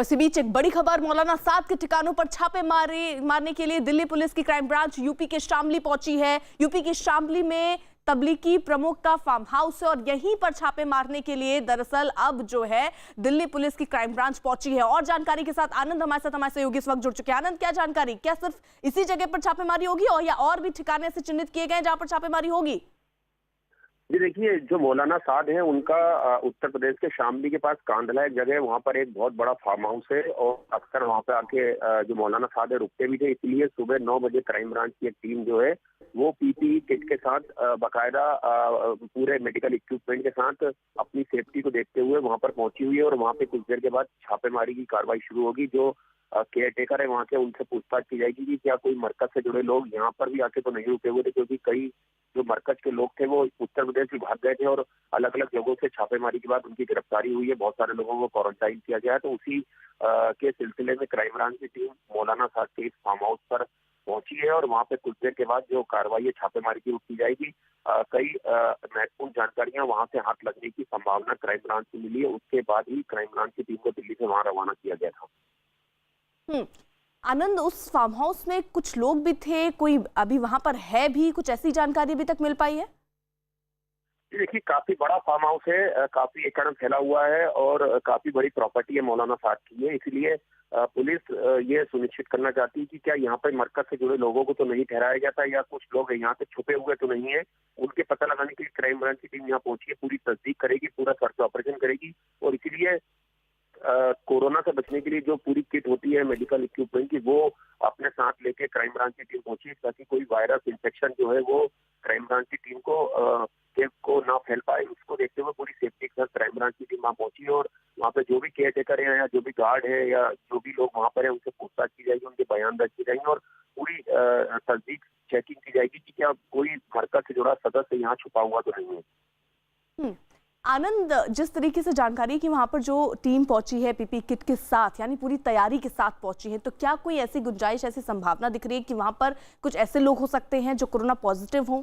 और इसी बीच एक बड़ी खबर, मौलाना साद के ठिकानों पर छापे मारने के लिए दिल्ली पुलिस की क्राइम ब्रांच यूपी के शामली पहुंची है। यूपी के शामली में तबलीगी प्रमुख का फार्म हाउस है और यहीं पर छापे मारने के लिए दरअसल अब जो है दिल्ली पुलिस की क्राइम ब्रांच पहुंची है। और जानकारी के साथ आनंद हमारे सहयोगी इस वक्त जुड़ चुके हैं। आनंद, क्या जानकारी, क्या सिर्फ इसी जगह पर छापेमारी होगी और या और भी ठिकाने ऐसे चिन्हित किए गए जहां पर छापेमारी होगी? जी देखिए, जो मौलाना साद है उनका उत्तर प्रदेश के शामली के पास कांधला एक जगह है, वहाँ पर एक बहुत बड़ा फार्म हाउस है और अक्सर वहाँ पे आके जो मौलाना साद है रुकते भी थे। इसलिए सुबह 9 बजे क्राइम ब्रांच की एक टीम जो है वो पीपीई किट के साथ बाकायदा पूरे मेडिकल इक्विपमेंट के साथ अपनी सेफ्टी को देखते हुए वहाँ पर पहुंची हुई है और वहाँ पे कुछ देर के बाद छापेमारी की कार्रवाई शुरू होगी। जो केयर टेकर है वहाँ के, उनसे पूछताछ की जाएगी कि क्या कोई मरकज से जुड़े लोग यहाँ पर भी आके तो नहीं रुके हुए थे, क्योंकि कई जो मरकज के लोग थे वो उत्तर प्रदेश भी भाग गए थे और अलग अलग जगहों से छापेमारी के बाद उनकी गिरफ्तारी हुई है। बहुत सारे लोगों को क्वारंटाइन किया गया है। तो उसी के सिलसिले में क्राइम ब्रांच की टीम मौलाना साद के इस फार्म हाउस पर पहुंची है और वहाँ पे कुछ देर के बाद जो कार्रवाई है छापेमारी की की जाएगी। कई महत्वपूर्ण जानकारियां वहाँ से हाथ लगने की संभावना क्राइम ब्रांच को मिली है। उसके बाद ही क्राइम ब्रांच की टीम को दिल्ली से वहाँ रवाना किया गया था। आनंद, उस फार्म हाउस में कुछ लोग भी थे, कोई अभी वहां पर है भी, कुछ ऐसी जानकारी अभी तक मिल पाई है? देखिए, काफी बड़ा फार्म हाउस है, काफी एकड़ में फैला हुआ है और काफी बड़ी प्रॉपर्टी है मौलाना साद की है। इसलिए पुलिस ये सुनिश्चित करना चाहती है कि क्या यहाँ पर मरकज से जुड़े लोगों को तो नहीं ठहराया गया था या कुछ लोग यहाँ पे छुपे हुए तो नहीं है। उनके पता लगाने के लिए क्राइम ब्रांच की टीम यहाँ पहुंची है, पूरी तस्दीक करेगी, पूरा सर्च ऑपरेशन करेगी और इसीलिए कोरोना से बचने के लिए जो पूरी किट होती है मेडिकल इक्विपमेंट की, वो अपने साथ लेके क्राइम ब्रांच की टीम पहुंची ताकि कोई वायरस इन्फेक्शन जो है वो क्राइम ब्रांच की टीम को ना फैल पाए। उसको देखते हुए पूरी सेफ्टी के साथ क्राइम ब्रांच की टीम वहाँ पहुंची और वहाँ पे जो भी केयर टेकर है या जो भी गार्ड है या जो भी लोग वहाँ पर है उनसे पूछताछ की जाएगी, उनके बयान दर्ज किए जाएंगे और पूरी तस्दीक चेकिंग की जाएगी कि क्या कोई मरकज से जुड़ा सदस्य यहाँ छुपा हुआ तो नहीं है। आनंद, जिस तरीके से जानकारी है कि वहां पर जो टीम पहुंची है पीपी किट के साथ, यानी पूरी तैयारी के साथ पहुंची है, तो क्या कोई ऐसी गुंजाइश, ऐसी संभावना दिख रही है कि वहां पर कुछ ऐसे लोग हो सकते हैं जो कोरोना पॉजिटिव हों?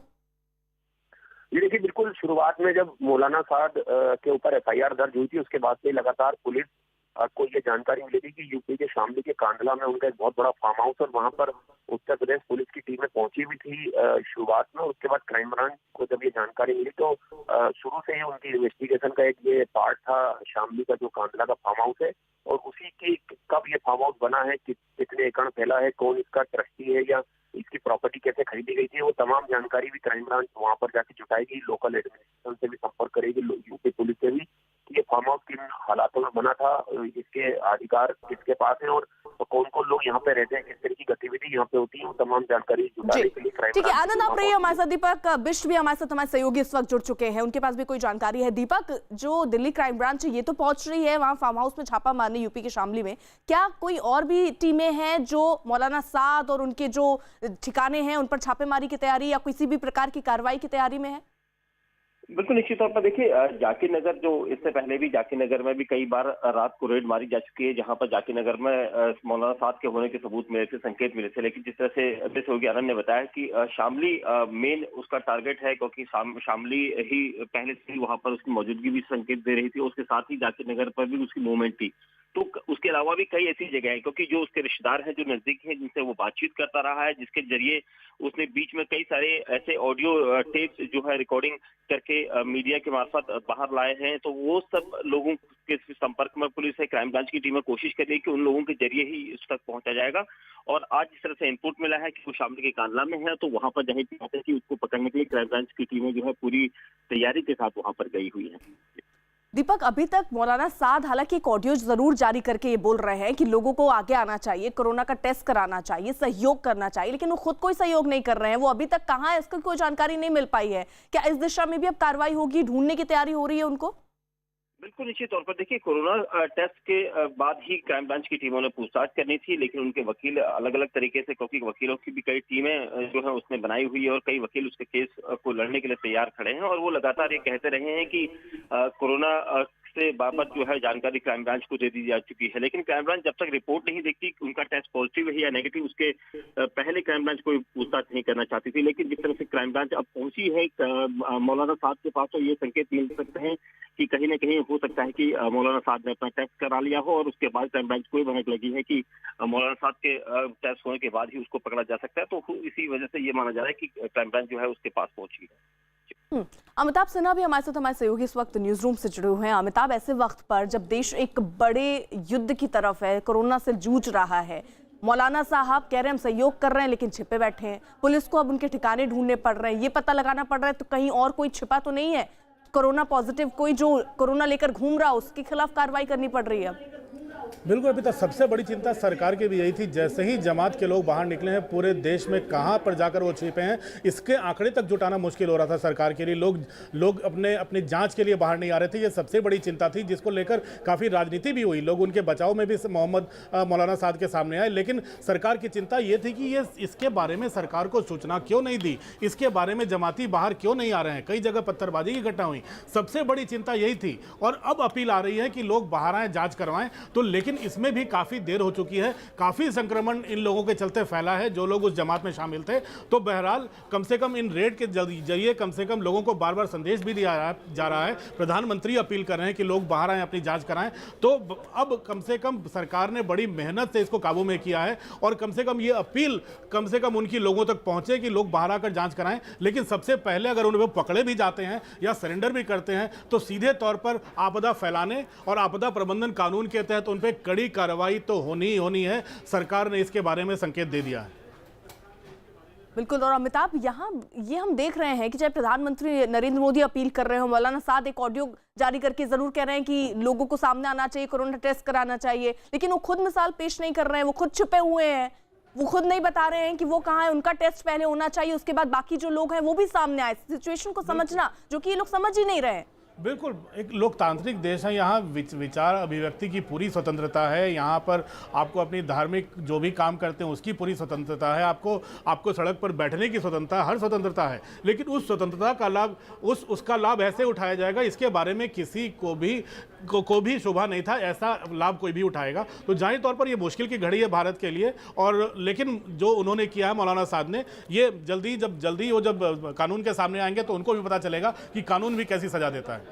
ये देखिए, बिल्कुल शुरुआत में जब मौलाना साद के ऊपर एफआईआर दर्ज हुई थी उसके बाद से लगातार पुलिस को ये जानकारी मिली थी कि यूपी के शामली के कांधला में उनका एक बहुत बड़ा फार्म हाउस और वहां पर उत्तर प्रदेश पुलिस की टीमें पहुंची भी थी शुरुआत में। उसके बाद क्राइम ब्रांच को जब ये जानकारी मिली तो शुरू से ही उनकी इन्वेस्टिगेशन का एक ये पार्ट था शामली का जो कांधला का फार्म हाउस है और उसी की कब ये फार्म हाउस बना है, कितने एकड़ फैला है, कौन इसका ट्रस्टी है या इसकी प्रॉपर्टी कैसे खरीदी गई थी, वो तमाम जानकारी भी क्राइम ब्रांच वहां पर जाके जुटाएगी। लोकल एडमिनिस्ट्रेशन से भी संपर्क करेगी, यूपी पुलिस से भी, ये फार्म हाउस किन हालातों में बना था, इसके अधिकार किसके पास है और कौन कौन लोग यहाँ पे रहते हैं, किस तरह की गतिविधि यहाँ पे होती है, वो तमाम जानकारी जुटाने के लिए क्राइम। ठीक है आनंद, आप रहिए हमारे साथ। दीपक बिष्ट भी हमारे साथ, हमारे सहयोगी इस वक्त जुड़ चुके हैं, उनके पास भी कोई जानकारी है। दीपक, जो दिल्ली क्राइम ब्रांच है ये तो पहुंच रही है वहां फार्म हाउस में छापा मारने यूपी के शामली में, क्या कोई और भी टीमें हैं जो मौलाना साद और उनके जो ठिकाने हैं उन पर छापेमारी की तैयारी या किसी भी प्रकार की कार्रवाई की तैयारी में है? बिल्कुल, निश्चित तौर पर देखिए, जाकिर नगर, जो इससे पहले भी जाकिर नगर में भी कई बार रात को रेड मारी जा चुकी है, जहां पर जाकिर नगर में मौलाना साद के होने के सबूत मिले थे, संकेत मिले थे। लेकिन जिस तरह से सहयोगी आनंद ने बताया कि शामली मेन उसका टारगेट है, क्योंकि शामली ही पहले से ही वहां पर उसकी मौजूदगी भी संकेत दे रही थी। उसके साथ ही जाकिर नगर पर भी उसकी मूवमेंट थी। तो उसके अलावा भी कई ऐसी जगह है, क्योंकि जो उसके रिश्तेदार हैं, जो नजदीक हैं, जिनसे वो बातचीत करता रहा है, जिसके जरिए उसने बीच में कई सारे ऐसे ऑडियो टेप्स जो है रिकॉर्डिंग करके मीडिया के मार्फत बाहर लाए हैं, तो वो सब लोगों के संपर्क में पुलिस है, क्राइम ब्रांच की टीमें कोशिश कर रही है कि उन लोगों के जरिए ही इस तक पहुंचा जाएगा। और आज जिस तरह से इनपुट मिला है कि वो शामली के कांधला में है, तो वहां पर जाहिर बात है कि उसको पकड़ने के लिए क्राइम ब्रांच की टीमें जो है पूरी तैयारी के साथ वहां पर गई हुई है। दीपक, अभी तक मौलाना साद हालांकि एक ऑडियो जरूर जारी करके ये बोल रहे हैं कि लोगों को आगे आना चाहिए, कोरोना का टेस्ट कराना चाहिए, सहयोग करना चाहिए, लेकिन वो खुद कोई सहयोग नहीं कर रहे हैं। वो अभी तक कहाँ है, इसकी कोई जानकारी नहीं मिल पाई है। क्या इस दिशा में भी अब कार्रवाई होगी, ढूंढने की तैयारी हो रही है उनको? बिल्कुल, निश्चित तौर पर देखिए, कोरोना टेस्ट के बाद ही क्राइम ब्रांच की टीमों ने पूछताछ करनी थी, लेकिन उनके वकील अलग अलग तरीके से, क्योंकि वकीलों की भी कई टीमें जो है उसने बनाई हुई है और कई वकील उसके केस को लड़ने के लिए तैयार खड़े हैं और वो लगातार ये कहते रहे हैं कि कोरोना से बाबत जो है जानकारी क्राइम ब्रांच को दे दी जा चुकी है। लेकिन क्राइम ब्रांच जब तक रिपोर्ट नहीं देखती उनका टेस्ट पॉजिटिव है या नेगेटिव, उसके पहले क्राइम ब्रांच कोई पूछताछ नहीं करना चाहती थी। लेकिन जिस तरह से क्राइम ब्रांच अब पहुंची है मौलाना साद के पास, तो ये संकेत मिल सकते हैं कि कहीं ना कहीं हो सकता है कि मौलाना साद ने अपना टेस्ट करा लिया हो और उसके बाद क्राइम ब्रांच को भनक लगी है कि मौलाना साद के टेस्ट होने के बाद ही उसको पकड़ा जा सकता है। तो इसी वजह से ये माना जा रहा है कि क्राइम ब्रांच जो है उसके पास पहुंची है। अमिताभ सिन्हा भी हमारे साथ, हमारे सहयोगी इस वक्त न्यूज रूम से जुड़े हुए हैं। अमिताभ, ऐसे वक्त पर जब देश एक बड़े युद्ध की तरफ है, कोरोना से जूझ रहा है, मौलाना साहब कह रहे हैं हम सहयोग कर रहे हैं लेकिन छिपे बैठे हैं, पुलिस को अब उनके ठिकाने ढूंढने पड़ रहे हैं, ये पता लगाना पड़ रहा है तो कहीं और कोई छिपा तो नहीं है, कोरोना पॉजिटिव कोई जो कोरोना लेकर घूम रहा उसके खिलाफ कार्रवाई करनी पड़ रही है। बिल्कुल, अभी तक सबसे बड़ी चिंता सरकार की भी यही थी। जैसे ही जमात के लोग बाहर निकले हैं, पूरे देश में कहां पर जाकर वो छिपे हैं, इसके आंकड़े तक जुटाना मुश्किल हो रहा था सरकार के लिए। लोग अपनी जांच के लिए बाहर नहीं आ रहे थे। ये सबसे बड़ी चिंता थी, जिसको लेकर काफ़ी राजनीति भी हुई। लोग उनके बचाव में भी मौलाना साद के सामने आए, लेकिन सरकार की चिंता ये थी कि ये इसके बारे में सरकार को सूचना क्यों नहीं दी, इसके बारे में जमाती बाहर क्यों नहीं आ रहे हैं। कई जगह पत्थरबाजी की घटना हुई, सबसे बड़ी चिंता यही थी। और अब अपील आ रही है कि लोग बाहर आए, जांच करवाएं। तो लेकिन इसमें भी काफ़ी देर हो चुकी है, काफ़ी संक्रमण इन लोगों के चलते फैला है जो लोग उस जमात में शामिल थे। तो बहरहाल कम से कम इन रेड के जरिए कम से कम लोगों को बार बार संदेश भी दिया जा रहा है। प्रधानमंत्री अपील कर रहे हैं कि लोग बाहर आएँ, अपनी जांच कराएं। तो अब कम से कम सरकार ने बड़ी मेहनत से इसको काबू में किया है और कम से कम ये अपील कम से कम उनकी लोगों तक पहुंचे कि लोग बाहर आकर जांच कराएं। लेकिन सबसे पहले अगर उन्हें पकड़े भी जाते हैं या सरेंडर भी करते हैं तो सीधे तौर पर आपदा फैलाने और आपदा प्रबंधन कानून के तहत उन पर कड़ी कार्रवाई तो होनी ही होनी है। सरकार ने इसके बारे में संकेत दे दिया है। बिल्कुल। और अमिताभ, यहाँ ये हम देख रहे हैं कि चाहे प्रधानमंत्री नरेंद्र मोदी अपील कर रहे हो, मौलाना साद एक ऑडियो जारी करके जरूर कह रहे हैं कि लोगों को सामने आना चाहिए, कोरोना टेस्ट कराना चाहिए, लेकिन वो खुद मिसाल पेश नहीं कर रहे हैं, वो खुद छुपे हुए हैं, वो खुद नहीं बता रहे हैं कि वो कहाँ है, उनका टेस्ट पहले होना चाहिए, उसके बाद बाकी जो लोग हैं वो भी सामने आए। सिचुएशन को समझना, जो कि ये लोग समझ ही नहीं रहे हैं। बिल्कुल, एक लोकतांत्रिक देश है, यहाँ विचार अभिव्यक्ति की पूरी स्वतंत्रता है। यहाँ पर आपको अपनी धार्मिक जो भी काम करते हैं उसकी पूरी स्वतंत्रता है। आपको सड़क पर बैठने की स्वतंत्रता, हर स्वतंत्रता है। लेकिन उस स्वतंत्रता का लाभ उसका लाभ ऐसे उठाया जाएगा, इसके बारे में किसी को भी शोभा नहीं था। ऐसा लाभ कोई भी उठाएगा तो जाहिर तौर पर ये मुश्किल की घड़ी है भारत के लिए। और लेकिन जो उन्होंने किया है मौलाना साद ने, ये जल्दी वो जब कानून के सामने आएंगे तो उनको भी पता चलेगा कि कानून भी कैसी सजा देता है।